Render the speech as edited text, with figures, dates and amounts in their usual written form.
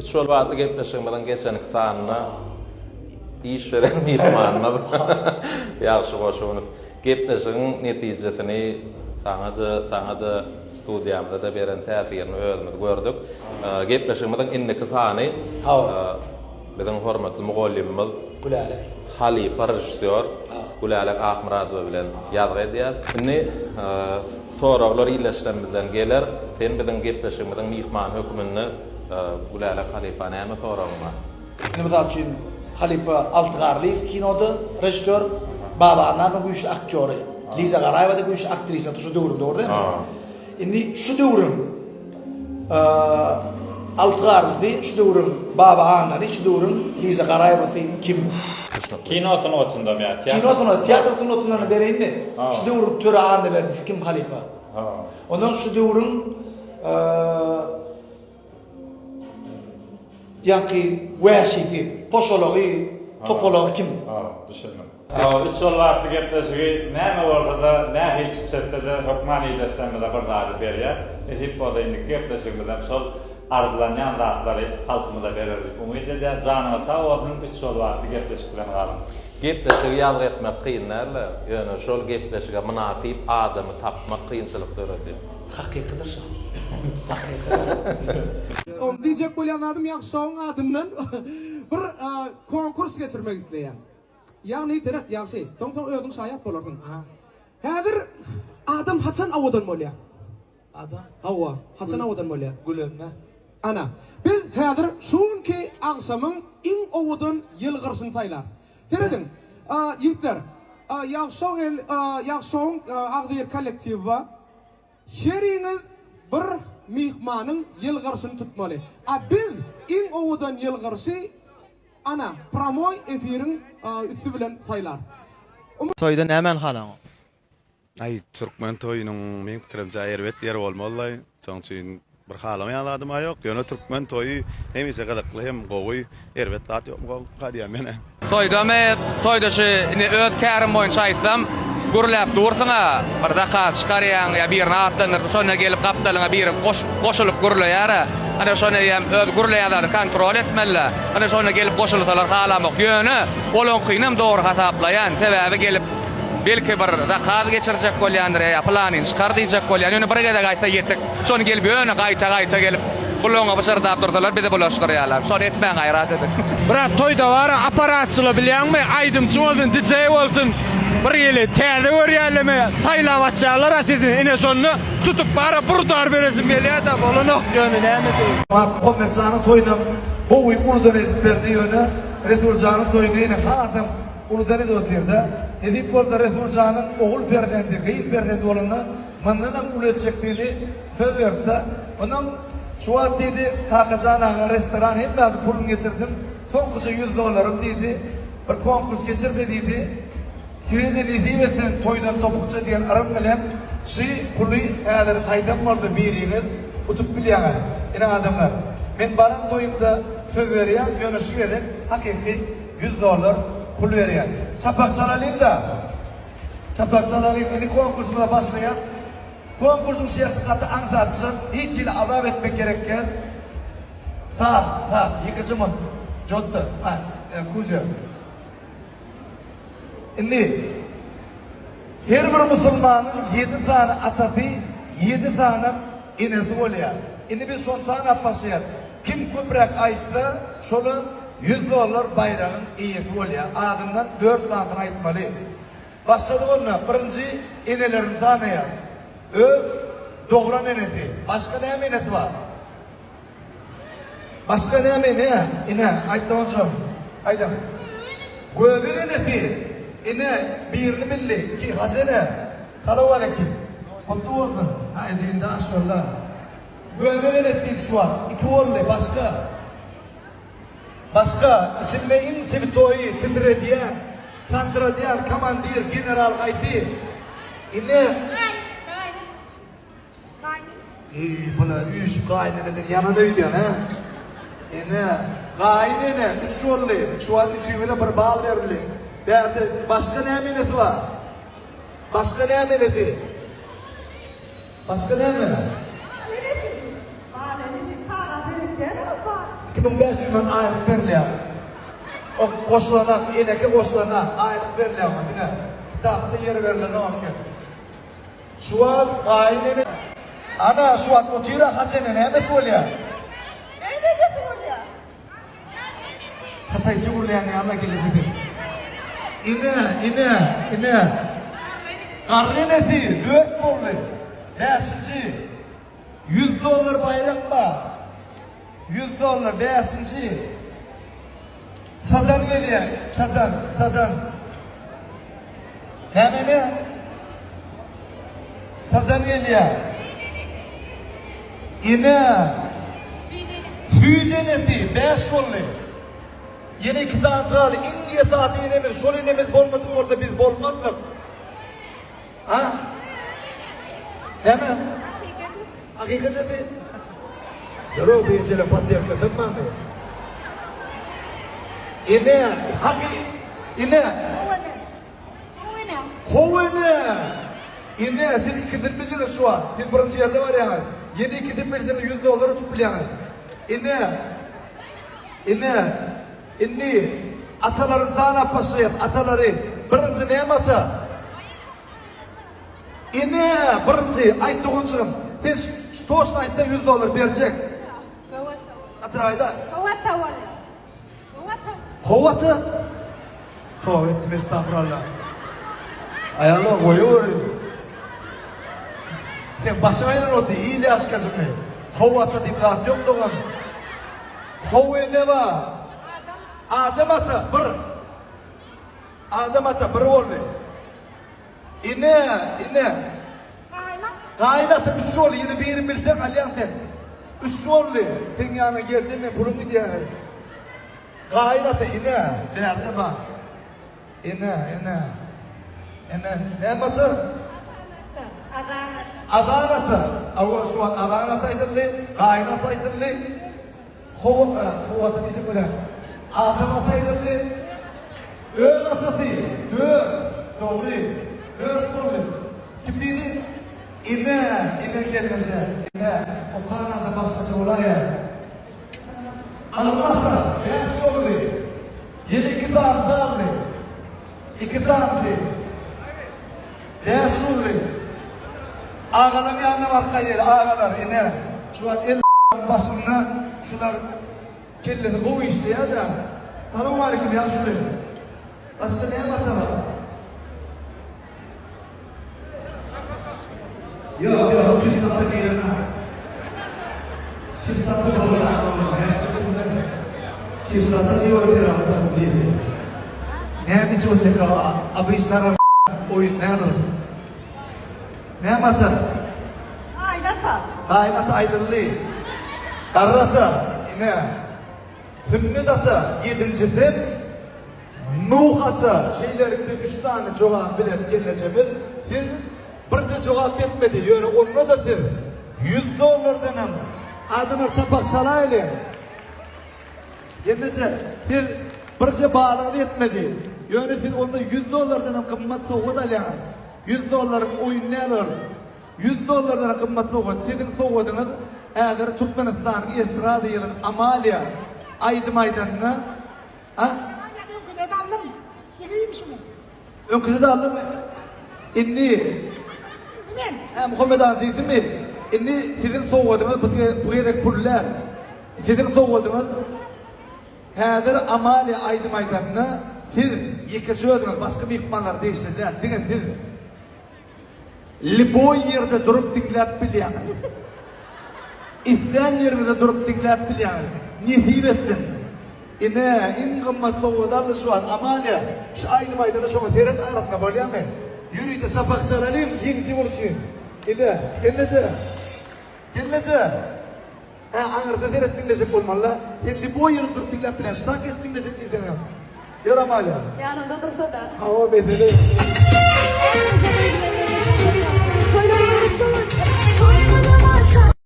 Üç yol vardı gepleşmeden geçen kısanına iş veren mihmanına yaxşı goşunup gepleşiň netijesini sana da studiyamda da beren täsirini özümüz gördük. Gepleşmeden inni kısany bizim hormatly mugallimimiz Halipa rejissör Gulalak Ahmuradow bilen ýazgy edýär. Inni soraglar illeşlemizden geler. Sen biziň gepleşmeden mihman hökmünde Gulalak Halipa näme soragma? Misal üçin Halipa Altıgarliýew kinoda rejissör, Baba Anarny bu iş aktýory. Liza Garaýeva da bu iş aktrisa, şu döwründe orada. Indi şu döwrün Altıgarliýew, şu döwrün Baba Anarny, şu döwrün Liza Garaýewa kim? Kino sanatında mı ya? Kino sanatında, tiyatro sanatından bereydi. Şu döwrün töre anında berdi kim Halipa. Ondan şu döwrün Yankı Washington, poşology, topology kim? Düşündüm. Üç yol vardı gepleşigi, näme orada näme hiç çıksa da hukman iýleşmede bir dary berýär. Hep o da indi gepleşigden şol ardylanýan zatlary halkymyza bererdik. Umyt edýär zanata ozyň üç yol vardy gepleşigden galyp. Gepleşigi ýaly etmek kynarly. Ýöne şol gepleşige münasip adamy tapmak kynçylykdy öýretýär. Hakykydyr şo. Hakyky. Diyecek bolýan adam ýagşawyň adymdan bir konkurs geçirmek dileýär. Ýagny terek ýagşy, soň öýüň şaýat bolarsyň. Häzir adam haçan awadan bolýar? Adam? Hawa, haçan awadan bolýar? Gülemme. Ana. Biz häzir şunki agşamyň iň awadan ýylgyrsyn saýlar. Teredin, ýigitler, ýagşawyň agdyr kollektiw bar. Heriňiz bir mihmanyň ýylgyrsyny tutmaly. Biz iň awadan ýylgyrsy ana promoy efiriň üstü bilen saýlar. Toyda nämen halaň? Ay, Türkmen toyunyň men pikirimçe erbet ýer bolmaly. Çoň üçin bir halam ýaladym ýok. Ýöne Türkmen toyu hem ise gadakly hem gowy erbet dat ýok gadýar mene. Toyda şu öz kärim boýunça aýtsam, gurlap dursaňa, bir daqa çykarýan ýa bir natlanır, şona gelip gapdalyňa bir goşulyp gurlaýar. Ana şona ýam öz gurlaýanlary kontrol etmeli. Ana şona gelip goşulsalar halamak ýöne, olan kynam dogry hasaplaýan, sebäbi gelip belki bir daqa geçirjek bolýandyr ýa planyny çykardyjak bolýan. Ýöne bir gede gaýta ýetdik. Şonu gelip ýöne gaýta gelip Kulağına başarıda durdular, bir de bulaştırıyorlar. Sonra etmeyin gayret edin. Bırak toyda var, aparatçılı bilen mi? Aydımcı olsun, DJ olsun. Bir yeli terde görüyorlar. Saylavatçalar atedin. Yine sonunu tutup bana burdar veresin. Meliye de bolunok yönü ne mi değil? Kometçanın toyuna bu uludan edip verdiği yöne Resulcan'ın toyuna yine adam uludan edip oturdu. Edip orada Resulcan'ın oğul perdendi, kıyıp perdendi olana mandadan ulu edecektiğini söz verdi. Ondan şu an dedi Kakacana restoran hem ben pulunu geçirdim. Sonkuca $100 dedi. Bir konkurs geçirdi dedi. Trede dedi ve toydan topukça diyen aram bilen pulu eğer haydan vardı bir yıl utup bilen yine adamlar. Ben baran toyumda söz veriyen yönüşü verin hakiki $100 pul veriyen. Çapak çalalıyım da. Çapak çalalıyım. Yine konkursumda başlayan. Konkursun sertifikatı anlatsın, hiç ile adab etmek gerekken saat, yıkıcı mı? Jotta, kuzu. Şimdi, her bir Müslümanın 7 tane atası, 7 tane inesi oluyor. Şimdi biz son tane yapmasıyız. Kim köprek ayıtsa, şolu $100 bayrağın iyisi oluyor. Adından 4 saatini ayıtmalı. Başladık onunla, birinci inelerini tanıyar. Doğran eneti. Başka ne emineti var? Başka ne emineti? İne, aytta onca. Ayda. Göbek eneti. İne, birini milli. İki, hacene. Salavu aleyküm. Kutu oldu. Haydi, daha şurada. Göbek eneti şu an. İki oldu. Başka. Başka. İçinde insibitoyi, tindire diyen, sandra diyen, kamandir, general aydi. İne, buna üç kaynının yanına ödüyor ha. Kaynını üç oldu. Şu an üçüne bir bağ verildi. Başka ne emineti var? Başka ne emineti? Başka ne emineti? 2500'den aylık veriliyor. O koşulanak, ineki koşulanak aylık veriliyor ama yine kitapta yeri verilen o ki. Şu an aileni ana şu an otuyla haçene ne emet oluyor? Hataycı burlayan Allah gelecek. İne. Karreneti 4 bollu. Beşinci. $100 bayrak mı? $100 beşinci. Sadan geliyor. Sadan. Hemen sadan geliyor. İne. Füdeneti 5 bollu. Yeni iki saat var. İndiye saati inemiz. Şol inemiz bolmadık orada biz bolmadık. Ha? Değil mi? Hakikati mi? Yürü bir içeri patlayak dedim mi? İne. İne. Hovene. İne. Siz 2 bilirsiniz şu an. Siz birinci yerde var yani. Yeni 2 bilirsiniz $100 tutup yani. İne. İnni atalarından apasıyım, ataları birinci neyim ata? İnni birinci ayttıgıncım, biz tost aytta $100 verecek. Atrayda. Hovatı? Tövbe ettim estağfurullah. Ayağına koyuyor. Sen başına inin oldu, iyi de aşkazım ne? Hovatı deyip rahat yok doğan. Hovatı ne var? Adam ata bir oldu. İne. Kaynatı 3 oldu. Yine birini bilden alyan sen. 3 oldu. Sen yanına geldin mi pulum gidiyor. Kaynatı ine. Nerede bak? İne. Ne matı? Adanatı. Ama şu an adanatı aydınlı. Kaynatı aydınlı. Hovatı diyecek öyle. Adam ataydı, öğün atası, 4, doğru, 4 oldu. Kim dedi? İne gelmese, o kanada başkası olaya. Anlamazsa, 5 oldu, 7 kitap dağıldı, 2 dağıldı, 5 oldu. Ağaların yanına var kayır, ağalar, ine. Şu an el basında, şular kelleni kovu işte ya da. Selamun aleyküm ya şuraya. Başka neye bakalım? Yok, kıssatı yerine. Kıssatı olarak kıssatı diyor bir hafta değil. Ne bir çocuk abi işler oyun ne olur? Ne mata? Aynata aydınlığı. Karrata yine. Sünnet ata 7'den Nuh ata şeylerinde 3 tane cevap bilen gelecektir. Siz birisi cevap etmedi. Yani onunla da bir $100'dan hem adına sapak salayla. Kendisi siz birisi bağladı etmedi. Yani siz onda $100'dan hem kımmat soğuğu da yani. $100 oyun ne alır? $100'dan kımmat soğuğu. Sizin soğuğunuz eğer Türkmenistan'ın Esra diyelim Amalia aydım aydanına. Ha? Önküde de aldım mı? İnni. Muhammed Aziz'di mi? İnni sizin soğudunuz, bu yere kuller. Sizin soğudunuz. Eğer Amalia aydım aydanına siz yıkışıyordunuz, başka bir ihtimaller değiştirdiler. Dinin. Liboy yerde durup dinlep biliyor. İflen yerinde durup dinlep biliyor. Nihib ettin. İn kımmatlı oğudan şu an Amalia. Şu aynı maydana şuna seyret aratma böyle mi? Yürüyü de sapak saralım, yenici vuruşun. İle, kendisi. Anırda deret dinlesek olmalı. Liboy yerde durup dinlep biliyor. Sakis dinlesek dinlep. Yor Amalia. Yanında dursa da. Hava bedeli. En